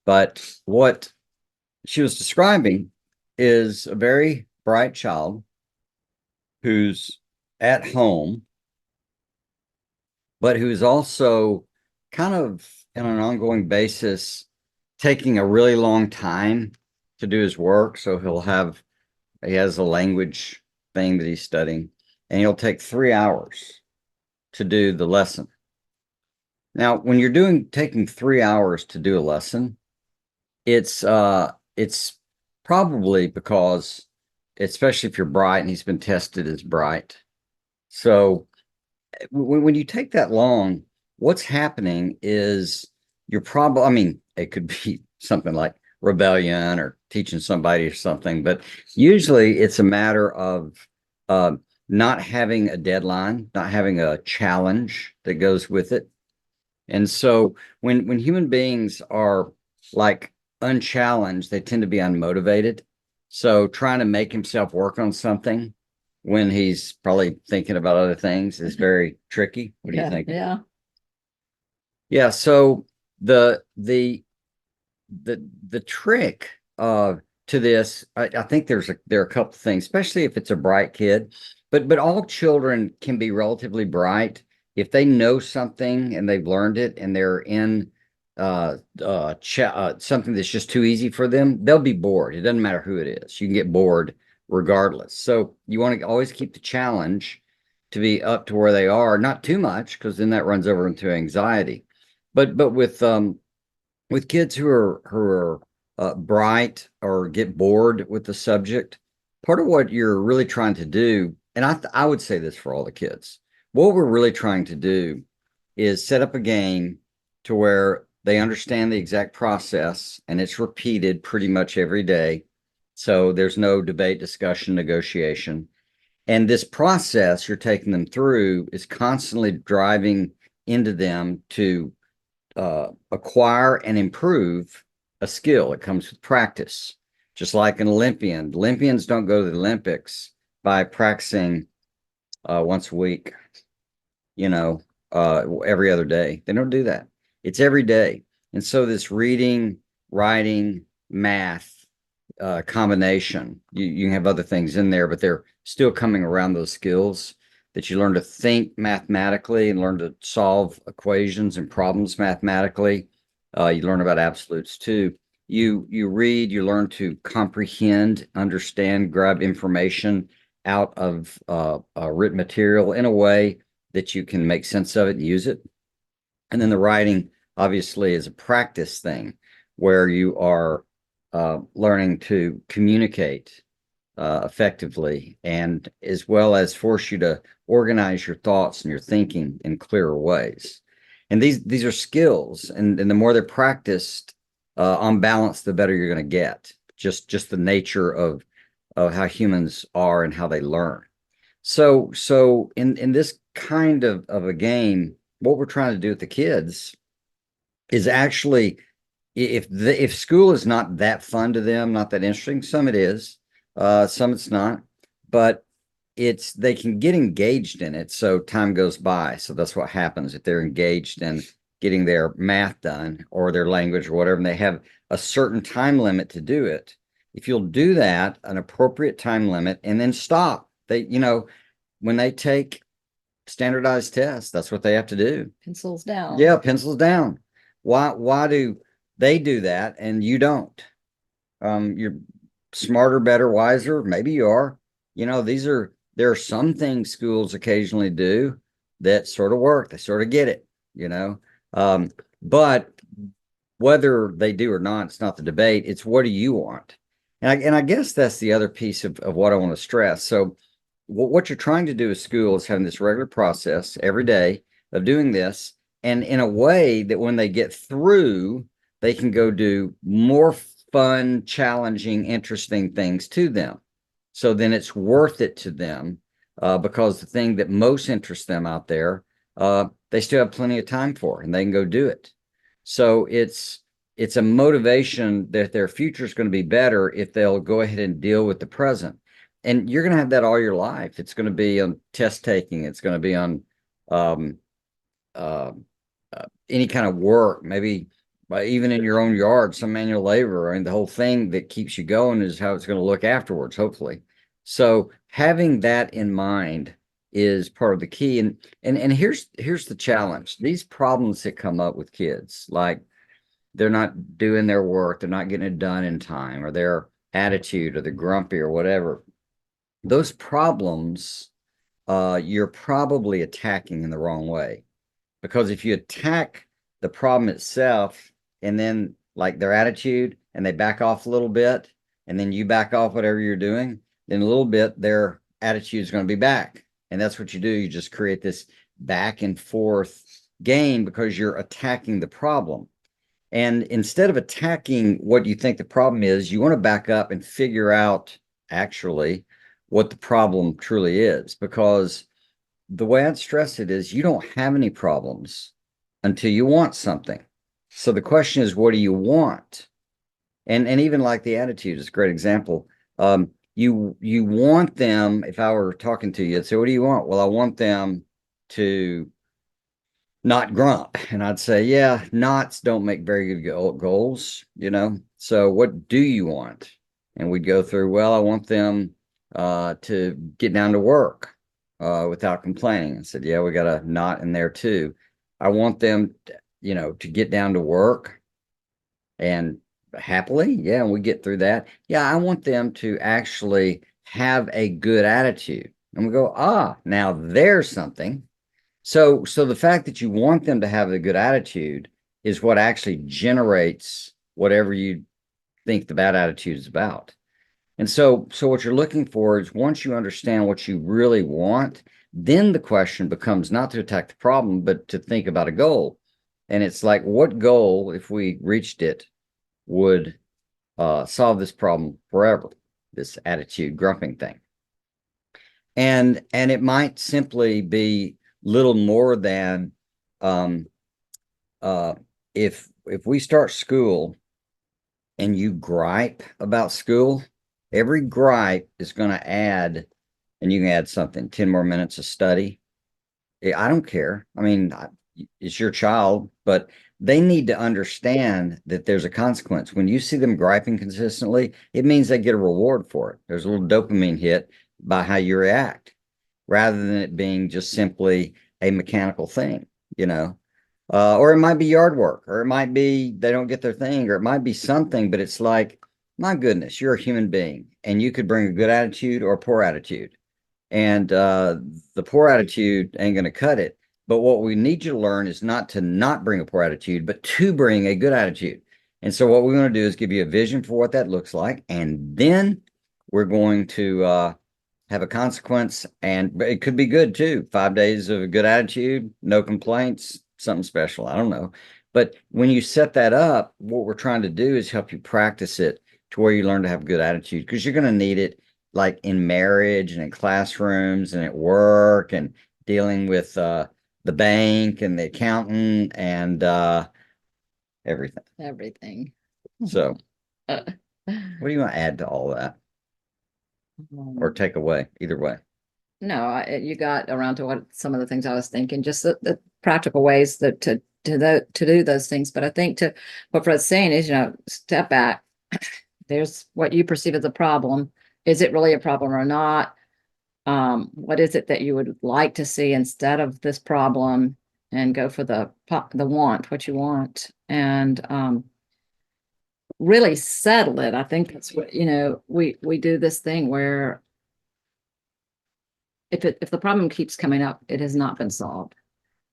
But what she was describing is a very bright child who's at home, but who's also kind of on an ongoing basis taking a really long time to do his work. So he has a language thing that he's studying, and he'll take 3 hours to do the lesson. Now, when you're taking 3 hours to do a lesson, it's probably because, especially if you're bright and he's been tested as bright. So when you take that long, what's happening is you're probably, I mean, it could be something like rebellion or teaching somebody or something, but usually it's a matter of uh, not having a deadline, not having a challenge that goes with it. And so when human beings are like unchallenged, they tend to be unmotivated. So trying to make himself work on something when he's probably thinking about other things is very tricky. What do you think? Yeah. Yeah, so the the the trick to this, I think there are a couple of things, especially if it's a bright kid, but all children can be relatively bright if they know something and they've learned it and they're in something that's just too easy for them, they'll be bored. It doesn't matter who it is. You can get bored regardless. So you want to always keep the challenge to be up to where they are, not too much, because then that runs over into anxiety. But with kids who are bright or get bored with the subject, part of what you're really trying to do, and I would say this for all the kids, what we're really trying to do is set up a game to where they understand the exact process and it's repeated pretty much every day. So there's no debate, discussion, negotiation. And this process you're taking them through is constantly driving into them to acquire and improve a skill. It comes with practice, just like an Olympian. Olympians don't go to the Olympics by practicing once a week, every other day. They don't do that. It's every day. And so this reading, writing, math combination, you can have other things in there, but they're still coming around those skills that you learn to think mathematically and learn to solve equations and problems mathematically. You learn about absolutes too. You read, you learn to comprehend, understand, grab information out of written material in a way that you can make sense of it and use it. And then the writing obviously is a practice thing where you are learning to communicate effectively, and as well as force you to organize your thoughts and your thinking in clearer ways. And these are skills, and the more they're practiced on balance, the better you're going to get. Just the nature of how humans are and how they learn. So in this kind of a game, what we're trying to do with the kids is actually, if school is not that fun to them, not that interesting, some it is, some it's not, but they can get engaged in it. So time goes by. So that's what happens if they're engaged in getting their math done or their language or whatever, and they have a certain time limit to do it. If you'll do that, an appropriate time limit, and then stop, when they take standardized tests, that's what they have to do. Pencils down. Yeah, pencils down. Why do they do that and you don't? You're smarter, better, wiser. Maybe you are. There are some things schools occasionally do that sort of work. They sort of get it, you know. But whether they do or not, it's not the debate. It's what do you want? And I guess that's the other piece of what I want to stress. So what you're trying to do with school is having this regular process every day of doing this, and in a way that when they get through, they can go do more fun, challenging, interesting things to them. So then it's worth it to them because the thing that most interests them out there, they still have plenty of time for, and they can go do it. So it's a motivation that their future is going to be better if they'll go ahead and deal with the present. And you're going to have that all your life. It's going to be on test taking. It's going to be on um, uh, any kind of work, maybe Even in your own yard, some manual labor. I mean, the whole thing that keeps you going is how it's going to look afterwards, hopefully. So having that in mind is part of the key. And here's the challenge. These problems that come up with kids, like they're not doing their work, they're not getting it done in time, or their attitude, or they're grumpy, or whatever. Those problems, you're probably attacking in the wrong way. Because if you attack the problem itself and then like their attitude and they back off a little bit and then you back off whatever you're doing, then a little bit their attitude is going to be back. And that's what you do. You just create this back and forth game because you're attacking the problem. And instead of attacking what you think the problem is, you want to back up and figure out actually what the problem truly is. Because the way I'd stress it is you don't have any problems until you want something. So the question is, what do you want? And even like the attitude is a great example. You want them, if I were talking to you, I'd say, what do you want? Well, I want them to not grump. And I'd say, yeah, knots don't make very good goals, you know? So what do you want? And we'd go through, well, I want them to get down to work without complaining. I said, yeah, we got a knot in there too. I want them, to get down to work and happily. Yeah. And we get through that. Yeah. I want them to actually have a good attitude. And we go, now there's something. So the fact that you want them to have a good attitude is what actually generates whatever you think the bad attitude is about. And so what you're looking for is once you understand what you really want, then the question becomes not to attack the problem, but to think about a goal. And it's like, what goal, if we reached it, would solve this problem forever, this attitude grumping thing. And it might simply be little more than if we start school and you gripe about school, every gripe is going to add, and you can add something, 10 more minutes of study. I don't care. I mean, it's your child, but they need to understand that there's a consequence. When you see them griping consistently, it means they get a reward for it. There's a little dopamine hit by how you react, rather than it being just simply a mechanical thing, or it might be yard work, or it might be they don't get their thing, or it might be something, but it's like, my goodness, you're a human being and you could bring a good attitude or a poor attitude. And the poor attitude ain't going to cut it. But what we need you to learn is not to not bring a poor attitude, but to bring a good attitude. And so what we're going to do is give you a vision for what that looks like. And then we're going to have a consequence. And it could be good too. 5 days of a good attitude, no complaints, something special. I don't know. But when you set that up, what we're trying to do is help you practice it to where you learn to have good attitude, because you're going to need it like in marriage and in classrooms and at work and dealing with the bank and the accountant and everything. Everything. So what do you want to add to all that or take away? Either way. No, you got around to what some of the things I was thinking, just the practical ways that to do those things. But I think to what Fred's saying is, step back. There's what you perceive as a problem. Is it really a problem or not? What is it that you would like to see instead of this problem, and go for the want, what you want, and really settle it. I think that's what, we do this thing where if the problem keeps coming up, it has not been solved,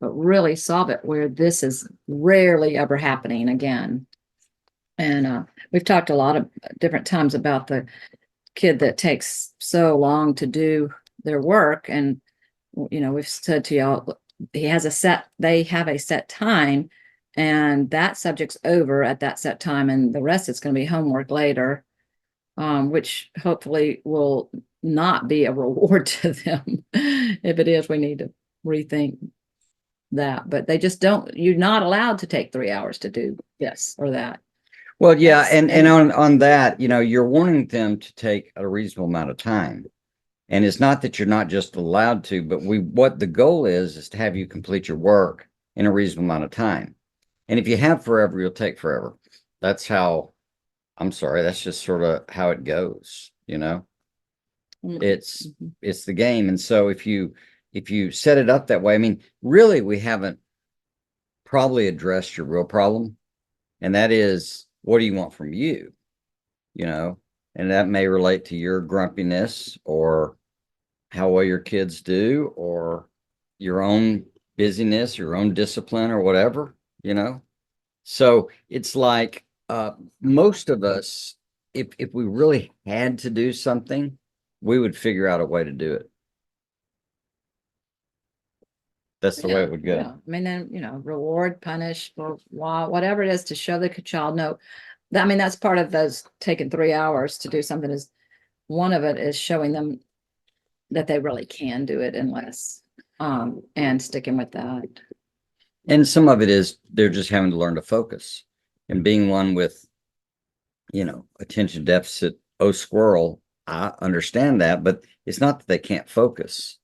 but really solve it where this is rarely ever happening again. And we've talked a lot of different times about the kid that takes so long to do their work. And, we've said to y'all, they have a set time, and that subject's over at that set time. And the rest is going to be homework later, which hopefully will not be a reward to them. If it is, we need to rethink that. But they just you're not allowed to take 3 hours to do this or that. Well, yeah, and on that, you're wanting them to take a reasonable amount of time. And it's not that you're not just allowed to, but what the goal is to have you complete your work in a reasonable amount of time. And if you have forever, you'll take forever. That's how, I'm sorry, that's just sort of how it goes, you know? It's Mhm. it's the game. And so if you set it up that way, I mean, really we haven't probably addressed your real problem. And that is, what do you want from you? You know, and that may relate to your grumpiness or how well your kids do or your own busyness, your own discipline or whatever, you know? So it's like most of us, if we really had to do something, we would figure out a way to do it. That's the way Yeah, it would yeah. go. I mean, then, reward, punish, or whatever it is to show the child, no, I mean, that's part of those taking 3 hours to do something is one of it is showing them that they really can do it in less, and sticking with that. And some of it is they're just having to learn to focus and being one with, attention deficit, oh, squirrel. I understand that, but it's not that they can't focus.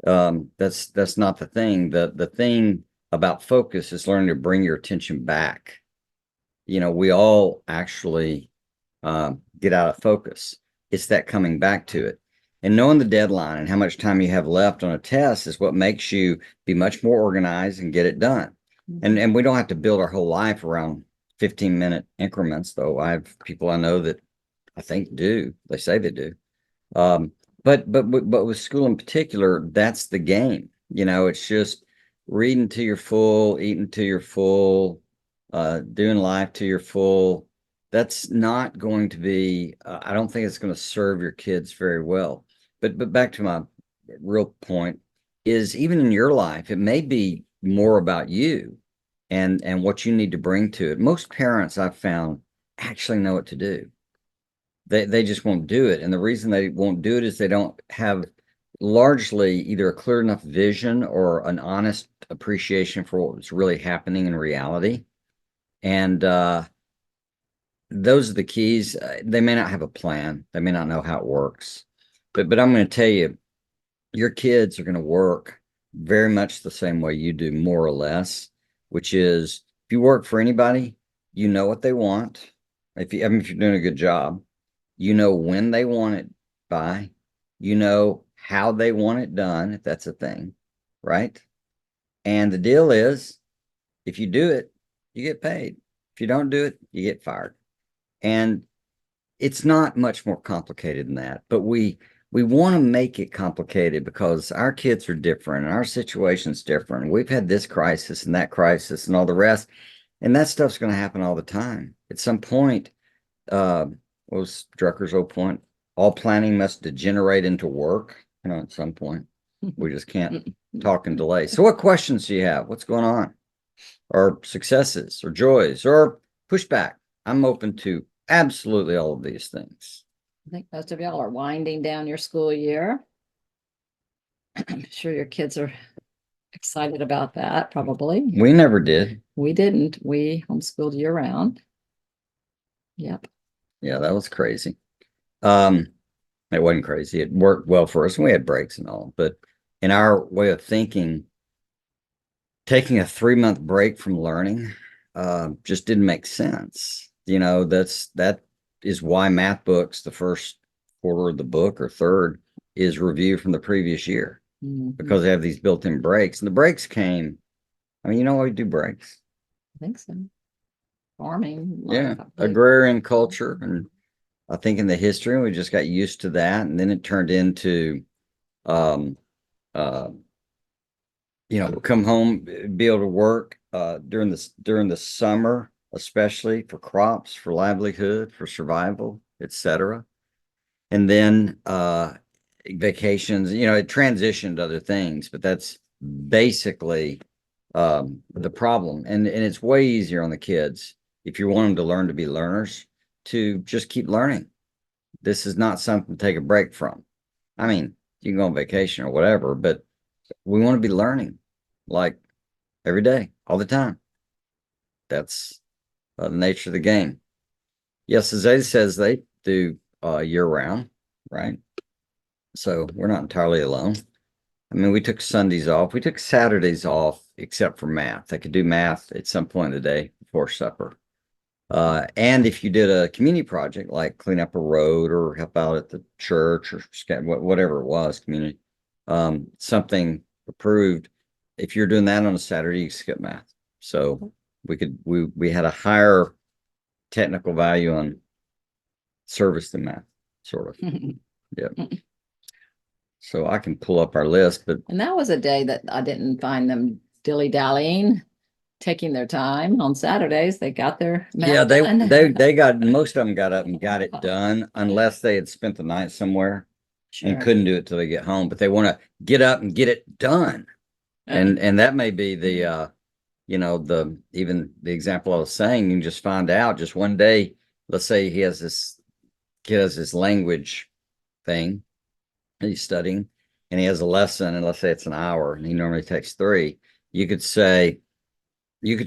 That's not the thing. The thing about focus is learning to bring your attention back. We all actually get out of focus. It's that coming back to it. And knowing the deadline and how much time you have left on a test is what makes you be much more organized and get it done. And we don't have to build our whole life around 15-minute increments, though. I have people I know that I think do. They say they do. Um, but with school in particular, that's the game. It's just reading to your full, eating to your full, doing life to your full. That's not going to be. I don't think it's going to serve your kids very well. But back to my real point is even in your life, it may be more about you and what you need to bring to it. Most parents I've found actually know what to do. They just won't do it. And the reason they won't do it is they don't have largely either a clear enough vision or an honest appreciation for what's really happening in reality. And those are the keys. They may not have a plan. They may not know how it works. But I'm going to tell you, your kids are going to work very much the same way you do, more or less, which is if you work for anybody, you know what they want. If you're doing a good job, you know when they want it by, you know how they want it done, if that's a thing, right? And the deal is, if you do it, you get paid. If you don't do it, you get fired. And it's not much more complicated than that, but we want to make it complicated because our kids are different and our situation's different. We've had this crisis and that crisis and all the rest, and that stuff's going to happen all the time. At some point, uh, what was Drucker's old point? All planning must degenerate into work. At some point, we just can't talk and delay. So, what questions do you have? What's going on? Or successes, or joys, or pushback? I'm open to absolutely all of these things. I think most of y'all are winding down your school year. I'm sure your kids are excited about that, probably. We never did. We didn't. We homeschooled year round. Yep. Yeah, that was crazy. Um, it wasn't crazy. It worked well for us, and we had breaks and all. But in our way of thinking, taking a 3-month break from learning just didn't make sense. That is why math books, the first quarter of the book or third, is review from the previous year because they have these built-in breaks. And the breaks came. I mean, why we do breaks? I think so. Farming. Yeah, agrarian culture, and I think in the history we just got used to that, and then it turned into um uh come home, be able to work during the summer, especially for crops, for livelihood, for survival, etc. And then vacations, it transitioned to other things, but that's basically the problem. And it's way easier on the kids if you want them to learn to be learners to just keep learning. This is not something to take a break from. I mean, you can go on vacation or whatever, but we want to be learning like every day, all the time. That's the nature of the game. Yes, as Zay says, they do year round, right? So we're not entirely alone. I mean, we took Sundays off. We took Saturdays off except for math. They could do math at some point in the day before supper. And if you did a community project like clean up a road or help out at the church or whatever it was, community, something approved. If you're doing that on a Saturday, you skip math. So we had a higher technical value on service than math, sort of. Yeah. So I can pull up our list, but And that was a day that I didn't find them dilly-dallying, taking their time on Saturdays. They got their math yeah, done. they got most of them got up and got it done, unless they had spent the night somewhere and Sure. couldn't do it till they get home. But they want to get up and get it done, and that may be the even the example I was saying. You can just find out just one day. Let's say he has this kid has this language thing he's studying, and he has a lesson, and let's say it's an hour, and he normally takes 3. You could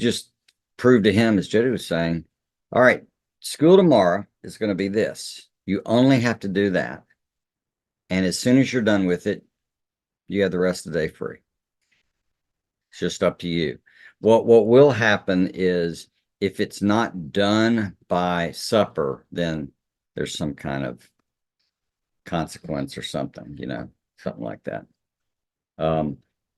just prove to him, as Jody was saying, all right, school tomorrow is going to be this. You only have to do that. And as soon as you're done with it, you have the rest of the day free. It's just up to you. What will happen is if it's not done by supper, then there's some kind of consequence or something, something like that.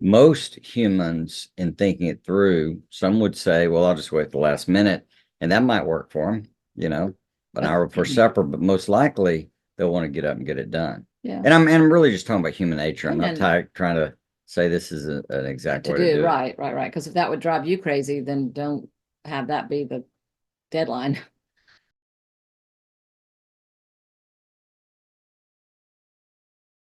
Most humans, in thinking it through, some would say, well, I'll just wait the last minute, and that might work for them, an hour before supper, but most likely they'll want to get up and get it done. Yeah. And I'm really just talking about human nature. I'm not And trying to say this is an exact to way to do it. right. Because if that would drive you crazy, then don't have that be the deadline.